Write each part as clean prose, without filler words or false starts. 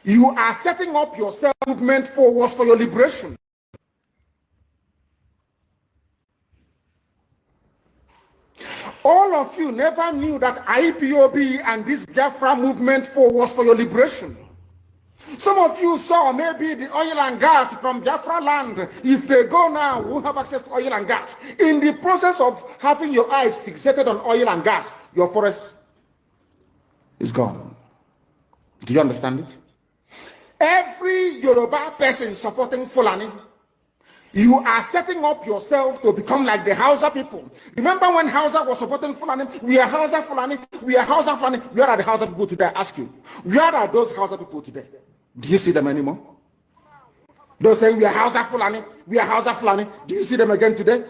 You are setting up your self-movement forwards for your liberation. All of you never knew that IPOB and this Biafra movement was for your liberation. Some of you saw maybe the oil and gas from Biafra land. If they go now, we won't have access to oil and gas. In the process of having your eyes fixated on oil and gas, your forest is gone. Do you understand it? Every Yoruba person supporting Fulani, you are setting up yourself to become like the Hausa people. Remember when Hausa was supporting Fulani? We are Hausa Fulani. We are Hausa Fulani. Where are the Hausa people today? I ask you. Where are those Hausa people today? Do you see them anymore? Those saying we are Hausa Fulani. We are Hausa Fulani. Do you see them again today?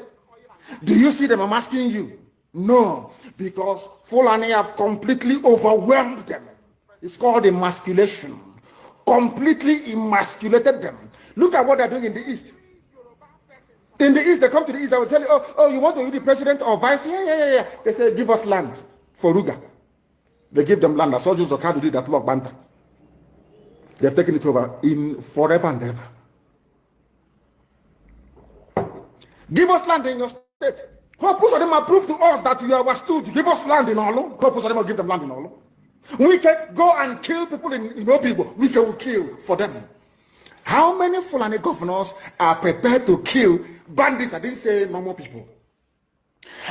Do you see them? I'm asking you. No, because Fulani have completely overwhelmed them. It's called emasculation. Completely emasculated them. Look at what they're doing in the East. In the East, they come to the East, I will tell you, oh, you want to be the president or vice? Yeah. They say, give us land for Ruga. They give them land. As soldiers of how to do that log banta. They have taken it over in forever and ever. Give us land in your state. Purpose of them are prove to us that you are stood. Give us land in Olo. Purpose of them will give them land in Olo. We can go and kill people in Obibo. We can kill for them. How many Fulani governors are prepared to kill bandits? I didn't say normal people.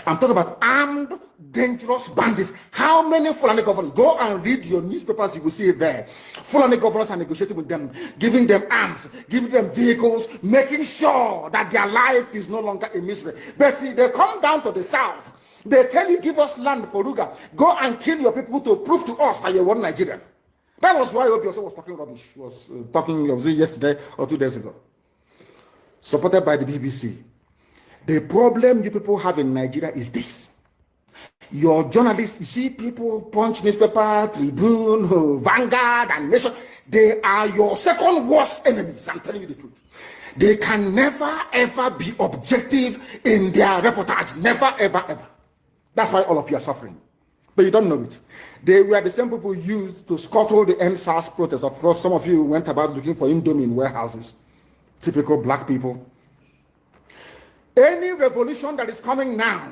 I'm talking about armed, dangerous bandits. How many Fulani governors? Go and read your newspapers, you will see it there. Fulani governors are negotiating with them, giving them arms, giving them vehicles, making sure that their life is no longer a misery. But see, they come down to the south. They tell you, give us land for Ruga. Go and kill your people to prove to us that you're one Nigerian. That was why Obioso was talking rubbish. Was talking yesterday or 2 days ago. Supported by the BBC. The problem you people have in Nigeria is this. Your journalists, you see people, Punch newspaper, Tribune, Vanguard, and Nation, they are your second worst enemies. I'm telling you the truth. They can never ever be objective in their reportage. Never, ever, ever. That's why all of you are suffering. But you don't know it. They were the same people used to scuttle the NSAS protest. Of course, some of you went about looking for Indomie in warehouses. Typical black people. Any revolution that is coming now,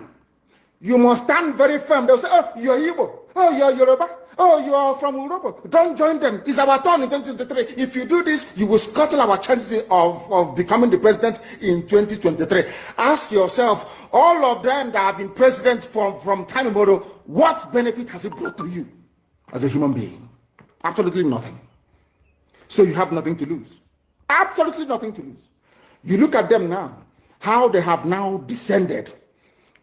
you must stand very firm. They'll say, oh, you're Igbo. Oh, you're Yoruba. Oh, you are from Europe. Don't join them. It's our turn in 2023. If you do this, you will scuttle our chances of becoming the president in 2023. Ask yourself, all of them that have been president from time immemorial, what benefit has it brought to you as a human being? Absolutely nothing. So you have nothing to lose. Absolutely nothing to lose. You look at them now, how they have now descended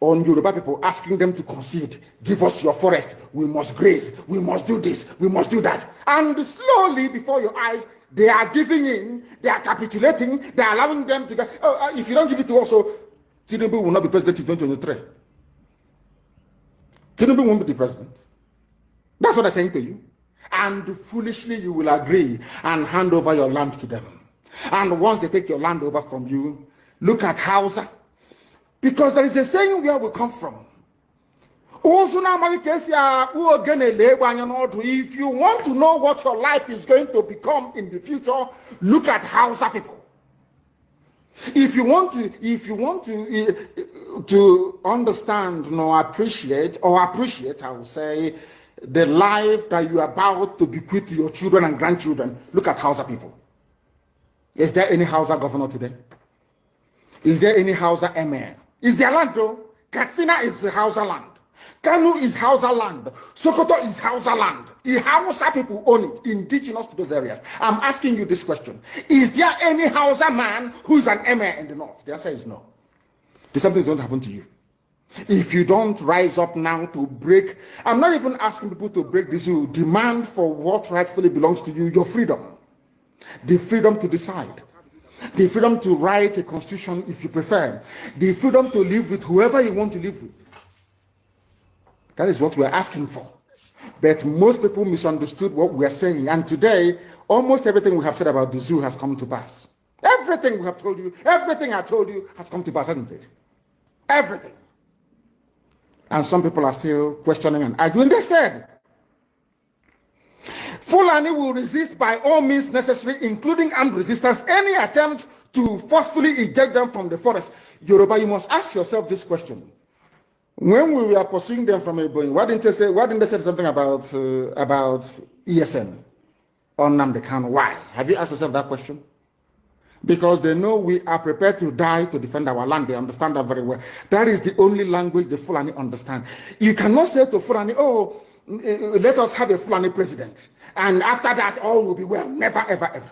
on Yoruba people, asking them to concede, give us your forest, we must graze, we must do this, we must do that. And slowly before your eyes, they are giving in, they are capitulating, they are allowing them to go, if you don't give it to us, so Tinubu will not be president in 2023. Tinubu won't be the president. That's what I'm saying to you. And foolishly you will agree and hand over your land to them. And once they take your land over from you, look at Hausa. Because there is a saying where we come from. If you want to know what your life is going to become in the future, look at Hausa people. If you want to understand, appreciate, I will say, the life that you are about to bequeath to your children and grandchildren, look at Hausa people. Is there any Hausa governor today? Is there any Hausa emir? Is their land though? Katsina is Hausa land. Kanu is Hausa land. Sokoto is Hausa land. The Hausa people own it, indigenous to those areas. I'm asking you this question. Is there any Hausa man who is an emir in the north? The answer is no. Something's going to happen to you. If you don't rise up now to break, I'm not even asking people to break this, you demand for what rightfully belongs to you, your freedom. The freedom to decide. The freedom to write a constitution if you prefer. The freedom to live with whoever you want to live with. That is what we're asking for. But most people misunderstood what we're saying. And today, almost everything we have said about the zoo has come to pass. Everything we have told you, everything I told you has come to pass, hasn't it? Everything. And some people are still questioning and arguing. They said, Fulani will resist by all means necessary, including armed resistance, any attempt to forcefully eject them from the forest. Yoruba, you must ask yourself this question. When we were pursuing them from Ebonyi, why didn't they say something about ESN on Nnamdi Kanu? Why? Have you asked yourself that question? Because they know we are prepared to die to defend our land. They understand that very well. That is the only language the Fulani understand. You cannot say to Fulani, oh, let us have a Fulani president. And after that, all will be well. Never, ever, ever.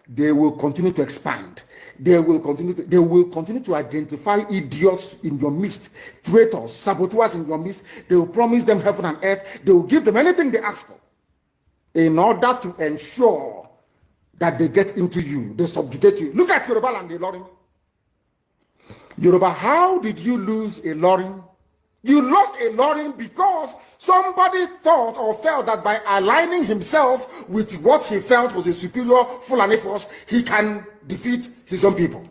They will continue to expand. They will continue to identify idiots in your midst, traitors, saboteurs in your midst. They will promise them heaven and earth. They will give them anything they ask for in order to ensure that they get into you, they subjugate you. Look at Yoruba and the Ilorin. Yoruba, how did you lose a Ilorin? You lost a Ilorin because somebody thought or felt that by aligning himself with what he felt was a superior Fulani force, he can defeat his own people.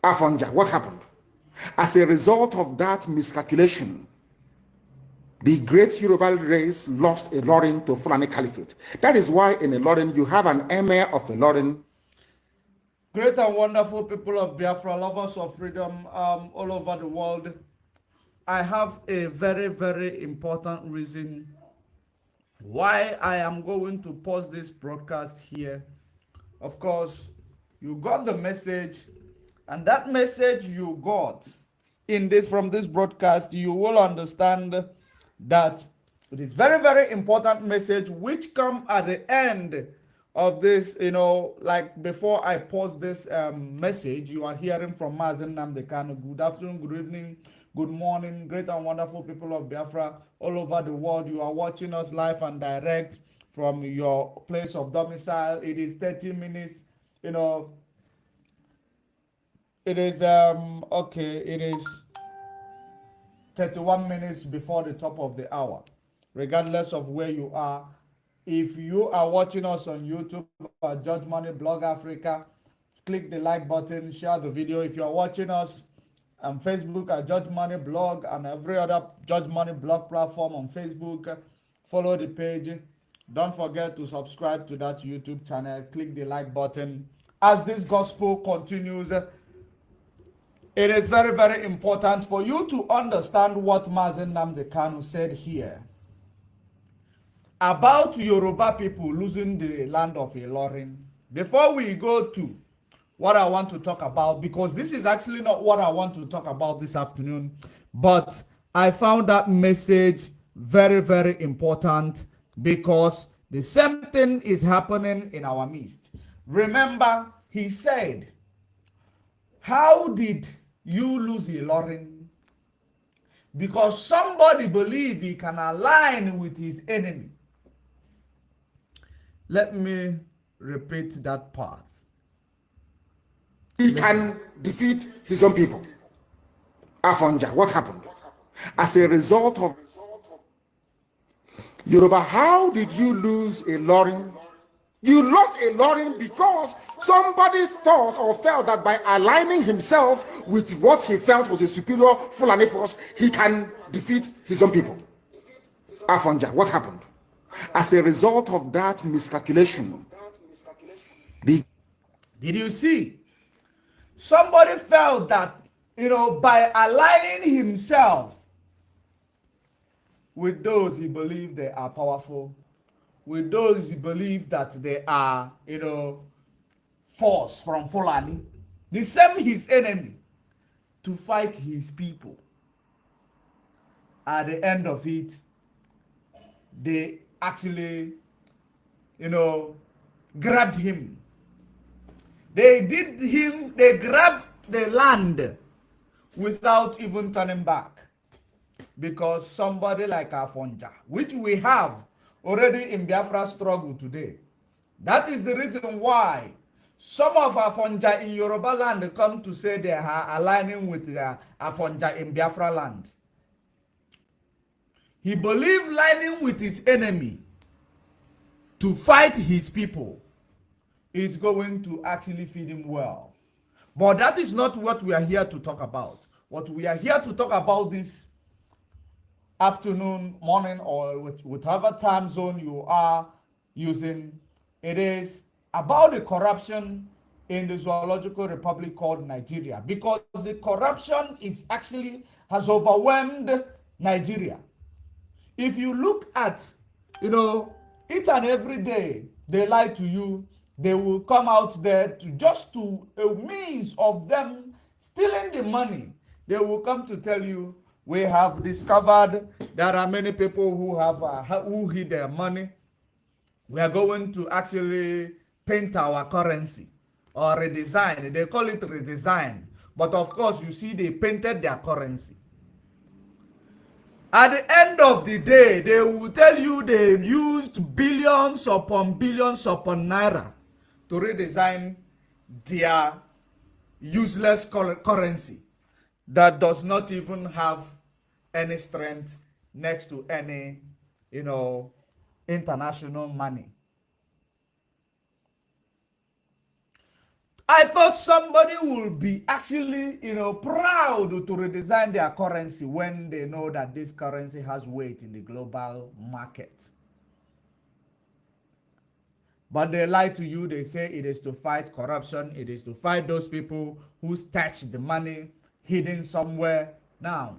Afonja, what happened? As a result of that miscalculation, the great Yoruba race lost a Ilorin to Fulani Caliphate. That is why in Ilorin you have an emir of Ilorin. Great and wonderful people of Biafra, lovers of freedom all over the world. I have a very, very important reason why I am going to pause this broadcast here. Of course, you got the message, and that message you got from this broadcast, you will understand that it is very, very important message which come at the end of this, like before I pause this message, you are hearing from Mazen Nnamdi Kanu. Good afternoon, good evening, good morning, great and wonderful people of Biafra all over the world. You are watching us live and direct from your place of domicile. It is 30 minutes, it is, it is 31 minutes before the top of the hour, regardless of where you are. If you are watching us on YouTube at Judge Money Blog Africa, click the like button, share the video. If you are watching us on Facebook at Judge Money Blog and every other Judge Money Blog platform on Facebook, follow the page. Don't forget to subscribe to that YouTube channel. Click the like button. As this gospel continues, it is very, very important for you to understand what Mazen Nnamdi Kanu said here about Yoruba people losing the land of Ilorin. Before we go to what I want to talk about, because this is actually not what I want to talk about this afternoon, but I found that message very, very important because the same thing is happening in our midst. Remember, he said, how did you lose Ilorin? Because somebody believe he can align with his enemy. Let me repeat that part. He can defeat his own people. Afonja, what happened? As a result of Yoruba, how did you lose Ilorin? You lost Ilorin because somebody thought or felt that by aligning himself with what he felt was a superior Fulani force, he can defeat his own people. Afonja, what happened? As a result of that miscalculation, did you see? Somebody felt that, by aligning himself with those he believed they are powerful, with those he believed that they are, force from Fulani, the same his enemy, to fight his people. At the end of it, they actually, grabbed him. They grabbed the land without even turning back. Because somebody like Afonja, which we have already in Biafra struggle today. That is the reason why some of Afonja in Yoruba land come to say they are aligning with Afonja in Biafra land. He believed lining with his enemy to fight his people is going to actually feed him well. But that is not what we are here to talk about. What we are here to talk about this afternoon, morning, or whatever time zone you are using. It is about the corruption in the zoological republic called Nigeria, because the corruption is actually has overwhelmed Nigeria. If you look at, each and every day they lie to you, they will come out there to just to a means of them stealing the money. They will come to tell you, we have discovered there are many people who have who hid their money. We are going to actually paint our currency or redesign. They call it redesign, but of course you see they painted their currency. At the end of the day, they will tell you they used billions upon naira to redesign their useless currency that does not even have any strength next to any, international money. I thought somebody would be actually, proud to redesign their currency when they know that this currency has weight in the global market. But they lie to you. They say it is to fight corruption. It is to fight those people who stash the money hidden somewhere. Now,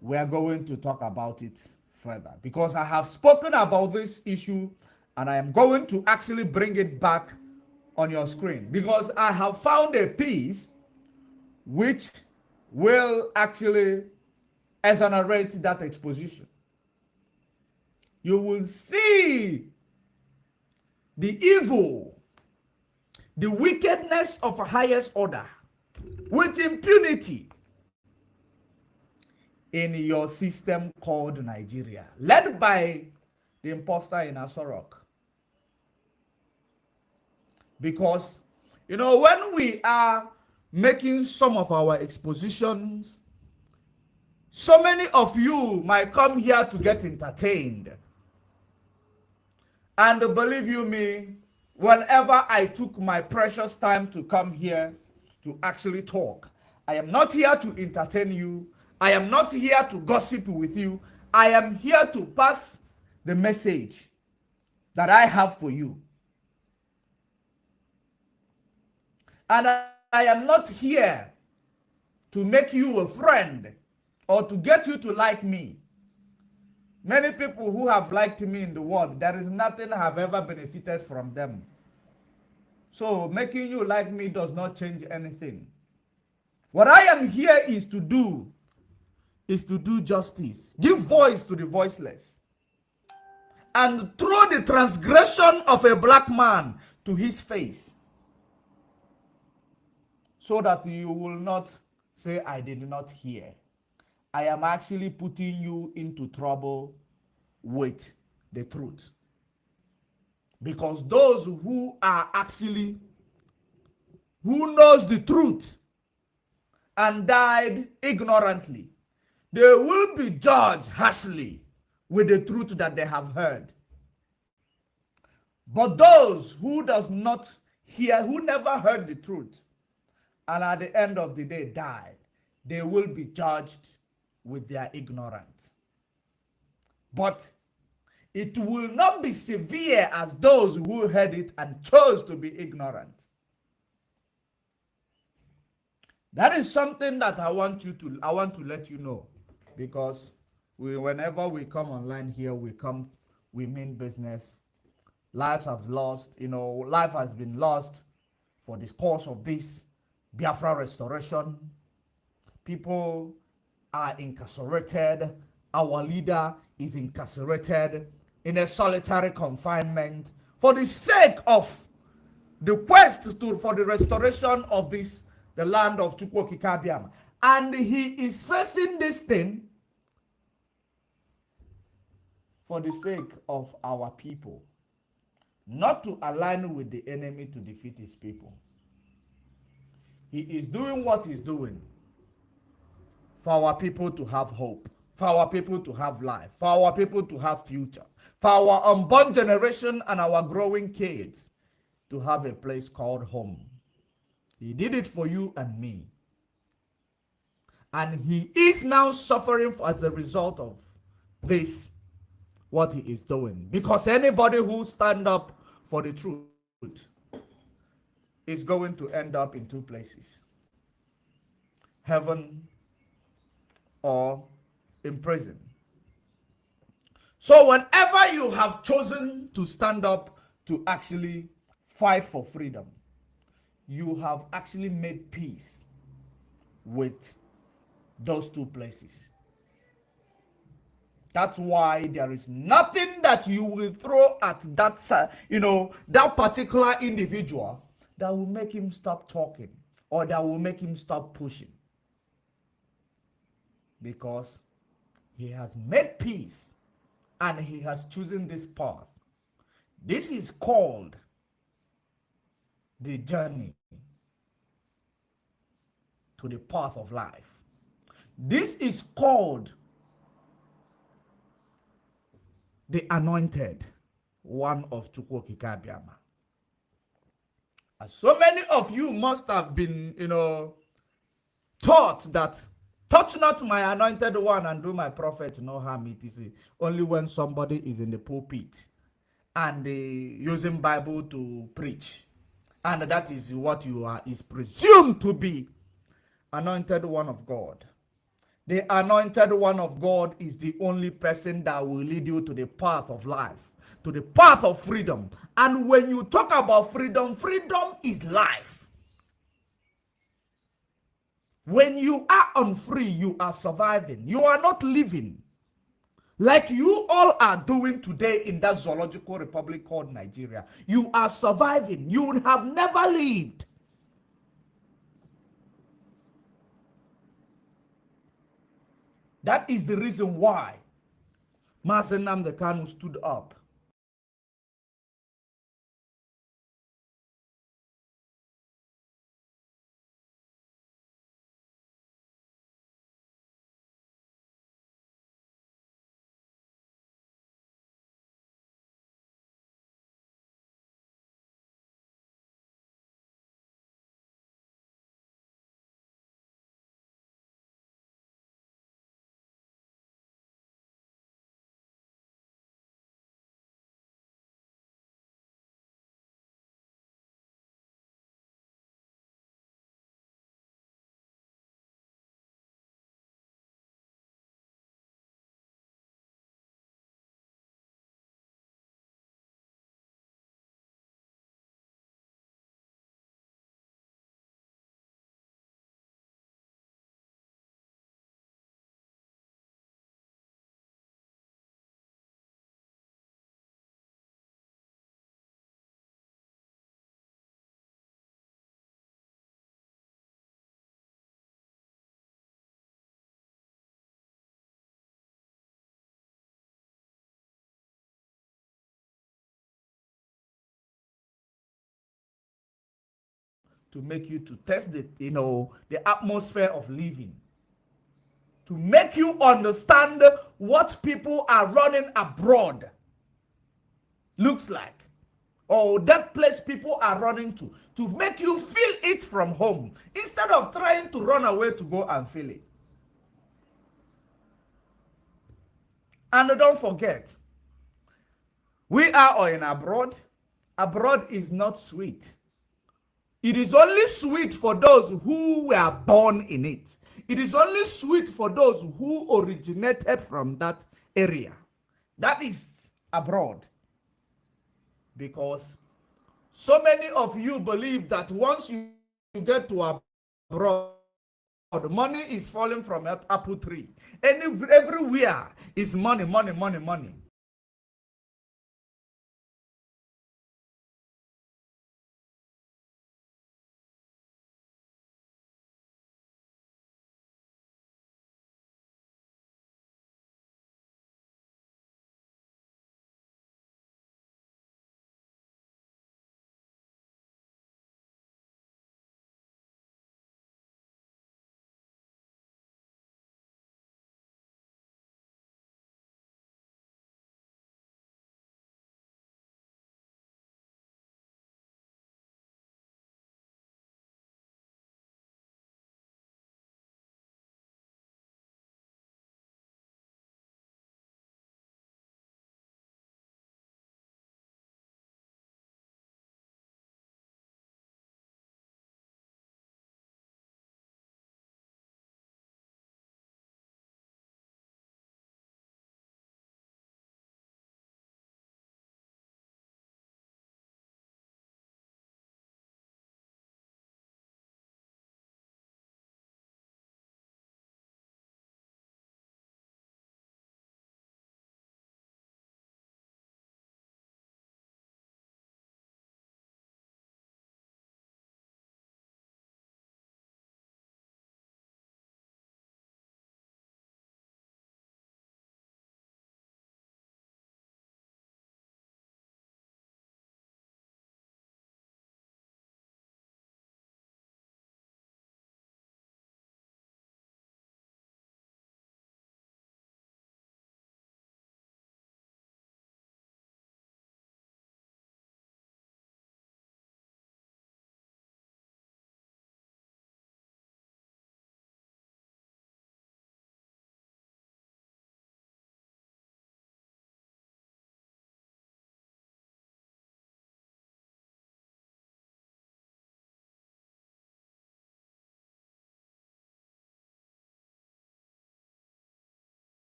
we are going to talk about it further, because I have spoken about this issue and I am going to actually bring it back on your screen, because I have found a piece which will actually exonerate that exposition. You will see the evil, the wickedness of a highest order with impunity in your system called Nigeria, led by the imposter in Asorok. Because, when we are making some of our expositions, so many of you might come here to get entertained. And believe you me, whenever I took my precious time to come here to actually talk, I am not here to entertain you. I am not here to gossip with you. I am here to pass the message that I have for you. And I am not here to make you a friend or to get you to like me. Many people who have liked me in the world, there is nothing I have ever benefited from them. So making you like me does not change anything. What I am here is to do justice, give voice to the voiceless, and throw the transgression of a black man to his face, so that you will not say, I did not hear. I am actually putting you into trouble with the truth. Because those who are actually, who knows the truth and died ignorantly, they will be judged harshly with the truth that they have heard. But those who does not hear, who never heard the truth, and at the end of the day died, they will be judged with their ignorance. But it will not be severe as those who heard it and chose to be ignorant. That is something that I want to let you know, because whenever we come online here, we mean business. Lives have lost, life has been lost for the course of this Biafra restoration. People are incarcerated. Our leader is incarcerated in a solitary confinement for the sake of the quest for the restoration of the land of Chukwokikabiam. And he is facing this thing for the sake of our people, not to align with the enemy to defeat his people. He is doing what he's doing for our people to have hope, for our people to have life, for our people to have future, for our unborn generation and our growing kids to have a place called home. He did it for you and me. And he is now suffering as a result of this what he is doing. Because anybody who stand up for the truth is going to end up in two places: heaven or in prison. So whenever you have chosen to stand up to actually fight for freedom, you have actually made peace with those two places. That's why there is nothing that you will throw at that, that particular individual that will make him stop talking or that will make him stop pushing. Because he has made peace and he has chosen this path. This is called the journey to the path of life. This is called the anointed one of Chukwokikabiama. As so many of you must have been, taught that touch not my anointed one and do my prophet no harm. It is only when somebody is in the pulpit and using Bible to preach, and that is what you are, is presumed to be anointed one of God. The anointed one of God is the only person that will lead you to the path of life, to the path of freedom. And when you talk about freedom, freedom is life. When you are unfree, you are surviving. You are not living. Like you all are doing today in that zoological republic called Nigeria. You are surviving. You would have never lived. That is the reason why Mazen Nnamdi Kanu stood up. To make you to test the atmosphere of living, to make you understand what people are running abroad looks like, or that place people are running to make you feel it from home instead of trying to run away to go and feel it. And don't forget, we are in abroad. Abroad is not sweet. It is only sweet for those who were born in it. It is only sweet for those who originated from that area. That is abroad. Because so many of you believe that once you get to abroad, money is falling from an apple tree. Everywhere is money, money, money, money.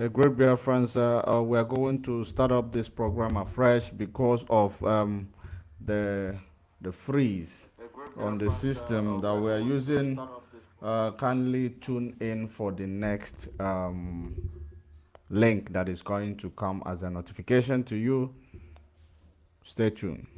A great dear friends, we are going to start up this program afresh because of the freeze on the system that we are using. Kindly tune in for the next link that is going to come as a notification to you. Stay tuned.